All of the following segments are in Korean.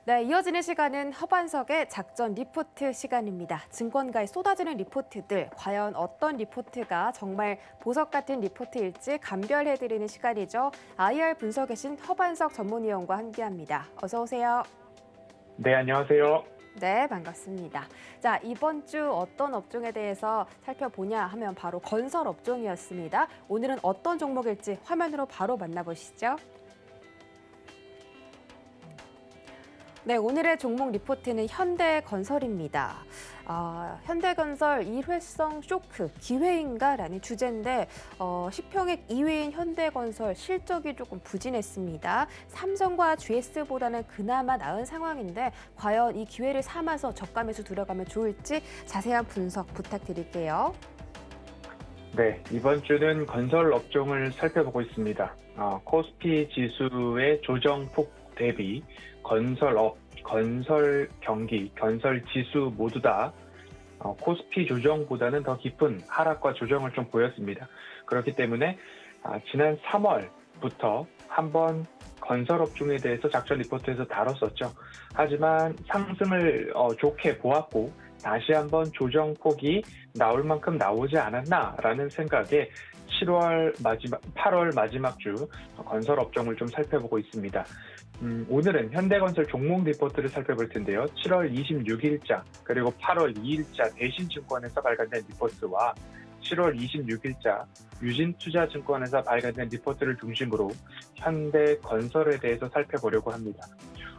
네, 이어지는 시간은 허반석의 작전 리포트 시간입니다. 증권가에 쏟아지는 리포트들, 과연 어떤 리포트가 정말 보석 같은 리포트일지 감별해드리는 시간이죠. IR 분석에 신 허반석 전문위원과 함께합니다. 어서 오세요. 네, 안녕하세요. 네, 반갑습니다. 자, 이번 주 어떤 업종에 대해서 살펴보냐 하면 바로 건설 업종이었습니다. 오늘은 어떤 종목일지 화면으로 바로 만나보시죠. 네, 오늘의 종목 리포트는 현대건설입니다. 현대건설 일회성 쇼크, 기회인가라는 주제인데 시평액 2위인 현대건설 실적이 조금 부진했습니다. 삼성과 GS보다는 그나마 나은 상황인데 과연 이 기회를 삼아서 저가 매수 들어가면 좋을지 자세한 분석 부탁드릴게요. 네, 이번 주는 건설 업종을 살펴보고 있습니다. 코스피 지수의 조정폭 대비 건설업, 건설 경기, 건설 지수 모두 다 코스피 조정보다는 더 깊은 하락과 조정을 좀 보였습니다. 그렇기 때문에 지난 3월부터 한번 건설 업종에 대해서 작전 리포트에서 다뤘었죠. 하지만 상승을 좋게 보았고 다시 한번 조정폭이 나올 만큼 나오지 않았나라는 생각에 8월 마지막 주 건설 업종을 좀 살펴보고 있습니다. 오늘은 현대건설 종목 리포트를 살펴볼 텐데요. 7월 26일자 그리고 8월 2일자 대신증권에서 발간된 리포트와 7월 26일자 유진투자증권에서 발간된 리포트를 중심으로 현대건설에 대해서 살펴보려고 합니다.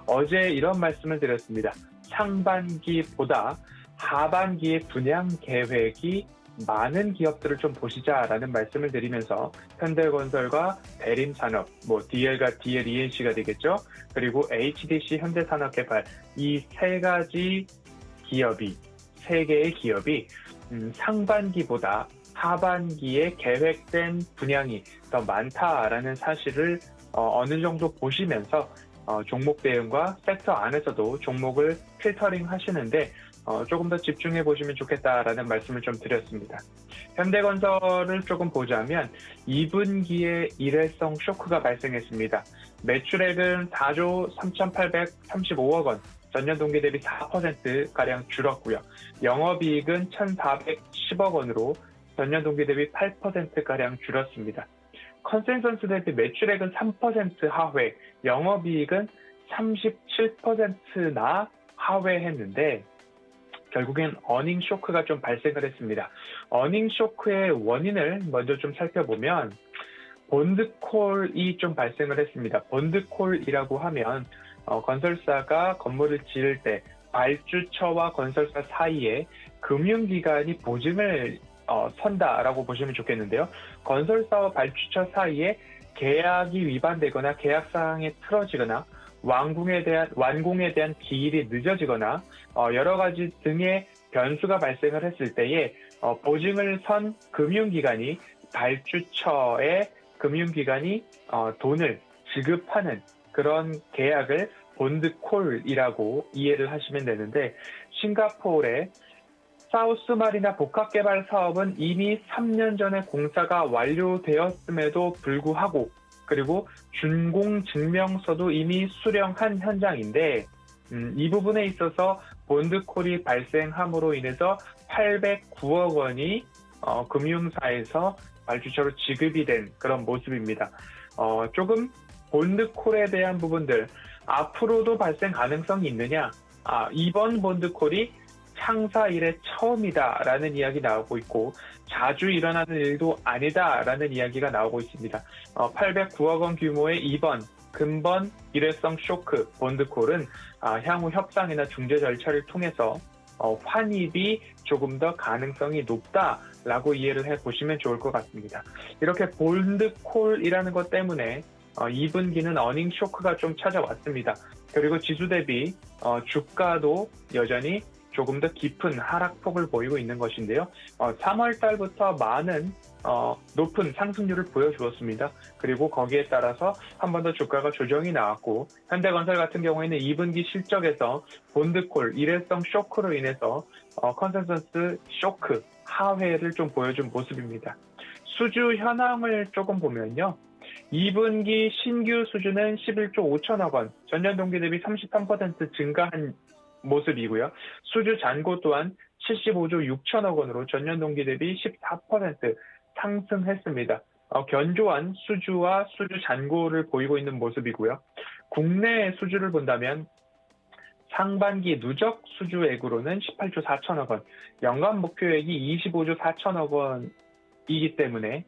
어제 이런 말씀을 드렸습니다. 상반기보다 하반기의 분양 계획이 많은 기업들을 좀 보시자라는 말씀을 드리면서 현대건설과 대림산업, DL과 DLENC가 되겠죠. 그리고 HDC 현대산업개발 이 세 개의 기업이 상반기보다 하반기에 계획된 분양이 더 많다라는 사실을 어느 정도 보시면서 종목 대응과 섹터 안에서도 종목을 필터링 하시는데 조금 더 집중해 보시면 좋겠다라는 말씀을 좀 드렸습니다. 현대건설을 조금 보자면 2분기에 일회성 쇼크가 발생했습니다. 매출액은 4조 3,835억 원, 전년 동기 대비 4%가량 줄었고요. 영업이익은 1,410억 원으로 전년 동기 대비 8%가량 줄었습니다. 컨센서스 대비 매출액은 3% 하회, 영업이익은 37%나 하회했는데 결국엔 어닝 쇼크가 좀 발생을 했습니다. 어닝 쇼크의 원인을 먼저 좀 살펴보면 본드콜이 좀 발생을 했습니다. 본드콜이라고 하면 건설사가 건물을 지을 때 발주처와 건설사 사이에 금융기관이 보증을 선다라고 보시면 좋겠는데요. 건설사와 발주처 사이에 계약이 위반되거나 계약사항이 틀어지거나 완공에 대한 기일이 늦어지거나 여러 가지 등의 변수가 발생을 했을 때에 보증을 선 금융기관이 발주처의 금융기관이 돈을 지급하는 그런 계약을 본드콜이라고 이해를 하시면 되는데 싱가포르의 사우스마리나 복합개발 사업은 이미 3년 전에 공사가 완료되었음에도 불구하고 그리고 준공 증명서도 이미 수령한 현장인데 이 부분에 있어서 본드콜이 발생함으로 인해서 809억 원이 금융사에서 발주처로 지급이 된 그런 모습입니다. 조금 본드콜에 대한 부분들 앞으로도 발생 가능성이 있느냐? 이번 본드콜이 창사 이래 처음이다라는 이야기 나오고 있고 자주 일어나는 일도 아니다라는 이야기가 나오고 있습니다. 809억 원 규모의 이번 근본 일회성 쇼크 본드콜은 향후 협상이나 중재 절차를 통해서 환입이 조금 더 가능성이 높다라고 이해를 해보시면 좋을 것 같습니다. 이렇게 본드콜이라는 것 때문에 2분기는 어닝 쇼크가 좀 찾아왔습니다. 그리고 지수 대비 주가도 여전히 조금 더 깊은 하락폭을 보이고 있는 것인데요. 3월 달부터 많은 높은 상승률을 보여주었습니다. 그리고 거기에 따라서 한 번 더 주가가 조정이 나왔고 현대건설 같은 경우에는 2분기 실적에서 본드콜, 일회성 쇼크로 인해서 컨센서스 쇼크, 하회를 좀 보여준 모습입니다. 수주 현황을 조금 보면요. 2분기 신규 수주는 11조 5천억 원, 전년 동기 대비 33% 증가한 모습이고요. 수주 잔고 또한 75조 6천억 원으로 전년 동기 대비 14% 상승했습니다. 견조한 수주와 수주 잔고를 보이고 있는 모습이고요. 국내 수주를 본다면 상반기 누적 수주액으로는 18조 4천억 원, 연간 목표액이 25조 4천억 원이기 때문에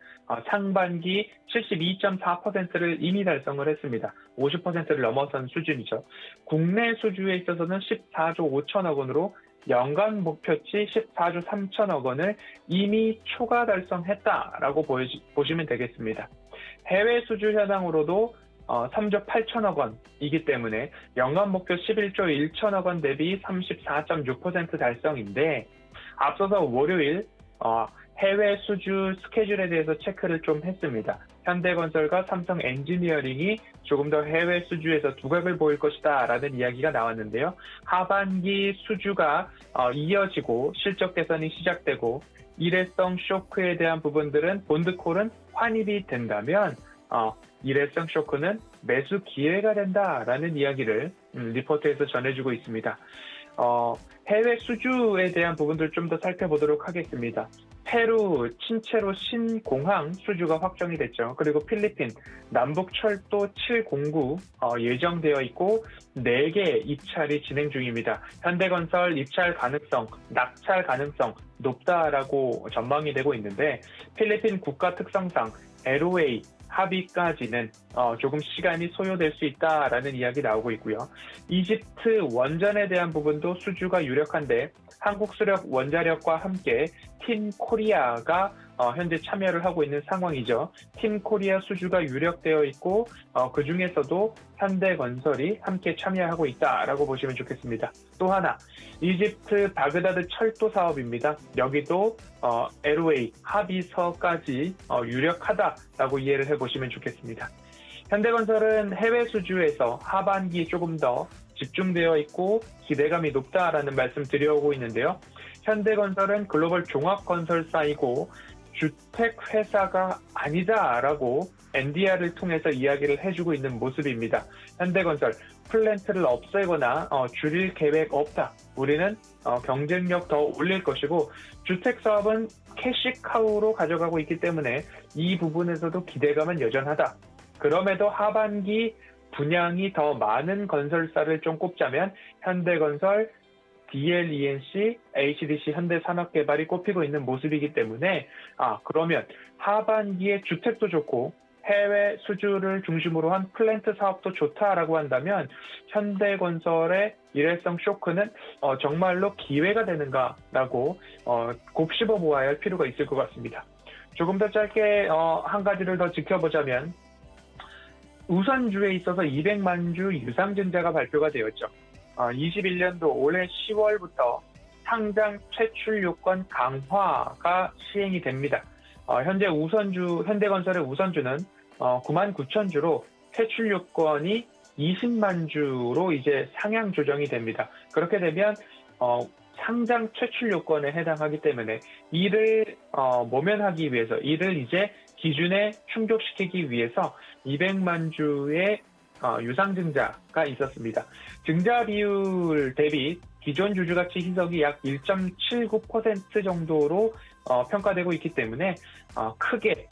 상반기 72.4%를 이미 달성을 했습니다. 50%를 넘어선 수준이죠. 국내 수주에 있어서는 14조 5천억 원으로 연간 목표치 14조 3천억 원을 이미 초과 달성했다라고 보시면 되겠습니다. 해외 수주 현황으로도 3조 8천억 원이기 때문에 연간 목표 11조 1천억 원 대비 34.6% 달성인데, 앞서서 월요일 해외 수주 스케줄에 대해서 체크를 좀 했습니다. 현대건설과 삼성 엔지니어링이 조금 더 해외 수주에서 두각을 보일 것이다 라는 이야기가 나왔는데요. 하반기 수주가 이어지고 실적 개선이 시작되고 일회성 쇼크에 대한 부분들은 본드콜은 환입이 된다면 일회성 쇼크는 매수 기회가 된다라는 이야기를 리포트에서 전해주고 있습니다. 해외 수주에 대한 부분들 좀 더 살펴보도록 하겠습니다. 페루 친체로 신공항 수주가 확정이 됐죠. 그리고 필리핀 남북철도 709 예정되어 있고 4개 입찰이 진행 중입니다. 현대건설 입찰 가능성, 낙찰 가능성 높다라고 전망이 되고 있는데, 필리핀 국가 특성상 LOA 합의까지는 조금 시간이 소요될 수 있다라는 이야기 나오고 있고요. 이집트 원전에 대한 부분도 수주가 유력한데, 한국수력 원자력과 함께 팀 코리아가 현재 참여를 하고 있는 상황이죠. 팀 코리아 수주가 유력되어 있고 그 중에서도 현대건설이 함께 참여하고 있다라고 보시면 좋겠습니다. 또 하나, 이집트 바그다드 철도 사업입니다. 여기도 LOA 합의서까지 유력하다라고 이해를 해보시면 좋겠습니다. 현대건설은 해외 수주에서 하반기 조금 더 집중되어 있고 기대감이 높다라는 말씀 드려오고 있는데요. 현대건설은 글로벌 종합건설사이고 주택회사가 아니다라고 NDR을 통해서 이야기를 해주고 있는 모습입니다. 현대건설 플랜트를 없애거나 줄일 계획 없다. 우리는 경쟁력 더 올릴 것이고 주택사업은 캐시카우로 가져가고 있기 때문에 이 부분에서도 기대감은 여전하다. 그럼에도 하반기 분양이 더 많은 건설사를 좀 꼽자면 현대건설, DLENC, HDC, 현대산업개발이 꼽히고 있는 모습이기 때문에 그러면 하반기에 주택도 좋고 해외 수주를 중심으로 한 플랜트 사업도 좋다라고 한다면 현대건설의 일회성 쇼크는 정말로 기회가 되는가라고 곱씹어 보아야 할 필요가 있을 것 같습니다. 조금 더 짧게 한 가지를 더 지켜보자면, 우선주에 있어서 200만 주 유상증자가 발표가 되었죠. 21년도 올해 10월부터 상장 퇴출 요건 강화가 시행이 됩니다. 현재 현대건설의 우선주는 9만 9천 주로 퇴출 요건이 20만 주로 이제 상향 조정이 됩니다. 그렇게 되면 상장 퇴출 요건에 해당하기 때문에 이를 모면하기 위해서, 이를 이제 기준에 충족시키기 위해서 200만 주의 유상증자가 있었습니다. 증자 비율 대비 기존 주주가치 희석이 약 1.79% 정도로 평가되고 있기 때문에 크게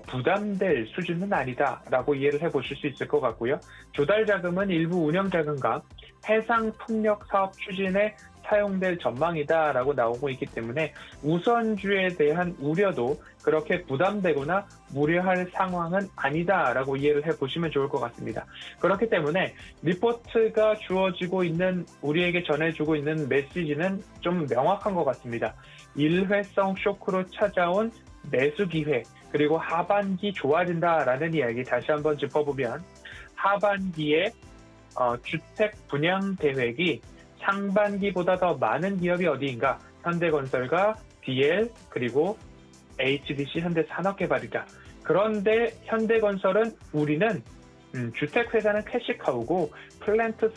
부담될 수준은 아니다라고 이해를 해보실 수 있을 것 같고요. 조달 자금은 일부 운영 자금과 해상 풍력 사업 추진에 사용될 전망이다라고 나오고 있기 때문에 우선주에 대한 우려도 그렇게 부담되거나 무리할 상황은 아니다라고 이해를 해보시면 좋을 것 같습니다. 그렇기 때문에 리포트가 주어지고 있는, 우리에게 전해주고 있는 메시지는 좀 명확한 것 같습니다. 일회성 쇼크로 찾아온 매수 기회, 그리고 하반기 좋아진다라는 이야기 다시 한번 짚어보면, 하반기에 주택 분양 계획이 상반기보다 더 많은 기업이 어디인가? 현대건설과 DL 플러스 HDC 현대산업개발이다. 그런데 현대건설은 우리는 주택회사는 캐시카우고 플랜트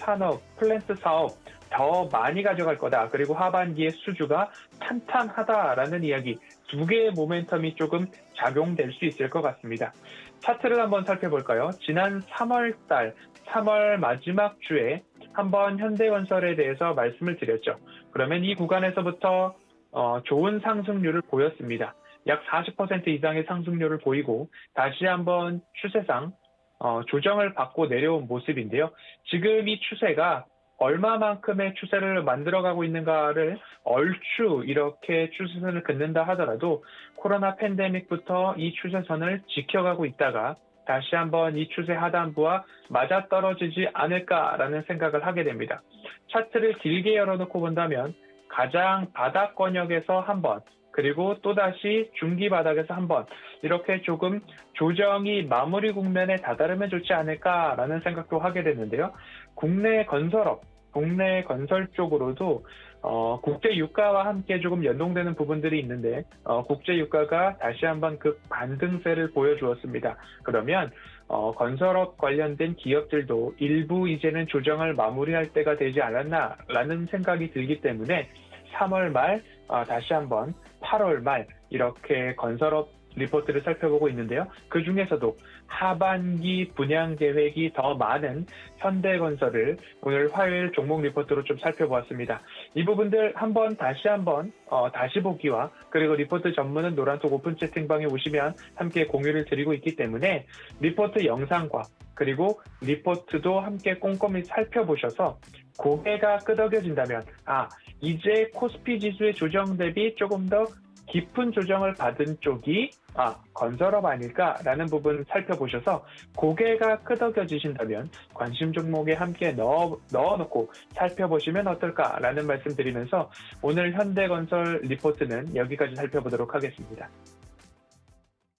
사업 더 많이 가져갈 거다. 그리고 하반기에 수주가 탄탄하다라는 이야기, 두 개의 모멘텀이 조금 작용될 수 있을 것 같습니다. 차트를 한번 살펴볼까요? 지난 3월 마지막 주에 한번 현대건설에 대해서 말씀을 드렸죠. 그러면 이 구간에서부터 좋은 상승률을 보였습니다. 약 40% 이상의 상승률을 보이고 다시 한번 추세상 조정을 받고 내려온 모습인데요. 지금 이 추세가 얼마만큼의 추세를 만들어가고 있는가를 얼추 이렇게 추세선을 긋는다 하더라도 코로나 팬데믹부터 이 추세선을 지켜가고 있다가 다시 한번 이 추세 하단부와 맞아떨어지지 않을까라는 생각을 하게 됩니다. 차트를 길게 열어놓고 본다면 가장 바닥 권역에서 한 번, 그리고 또다시 중기 바닥에서 한 번, 이렇게 조금 조정이 마무리 국면에 다다르면 좋지 않을까라는 생각도 하게 되는데요. 국내 건설업, 국내 건설 쪽으로도 국제 유가와 함께 조금 연동되는 부분들이 있는데 국제 유가가 다시 한번 그 반등세를 보여주었습니다. 그러면 건설업 관련된 기업들도 일부 이제는 조정을 마무리할 때가 되지 않았나라는 생각이 들기 때문에 3월 말 다시 한번 8월 말 이렇게 건설업 리포트를 살펴보고 있는데요. 그 중에서도 하반기 분양 계획이 더 많은 현대건설을 오늘 화요일 종목 리포트로 좀 살펴보았습니다. 이 부분들 다시 한번 다시 보기와 그리고 리포트 전문은 노란톡 오픈 채팅방에 오시면 함께 공유를 드리고 있기 때문에 리포트 영상과 그리고 리포트도 함께 꼼꼼히 살펴보셔서 고개가 끄덕여진다면 이제 코스피 지수의 조정 대비 조금 더 깊은 조정을 받은 쪽이 건설업 아닐까라는 부분 살펴보셔서 고개가 끄덕여지신다면 관심 종목에 함께 넣어놓고 살펴보시면 어떨까라는 말씀 드리면서 오늘 현대건설 리포트는 여기까지 살펴보도록 하겠습니다.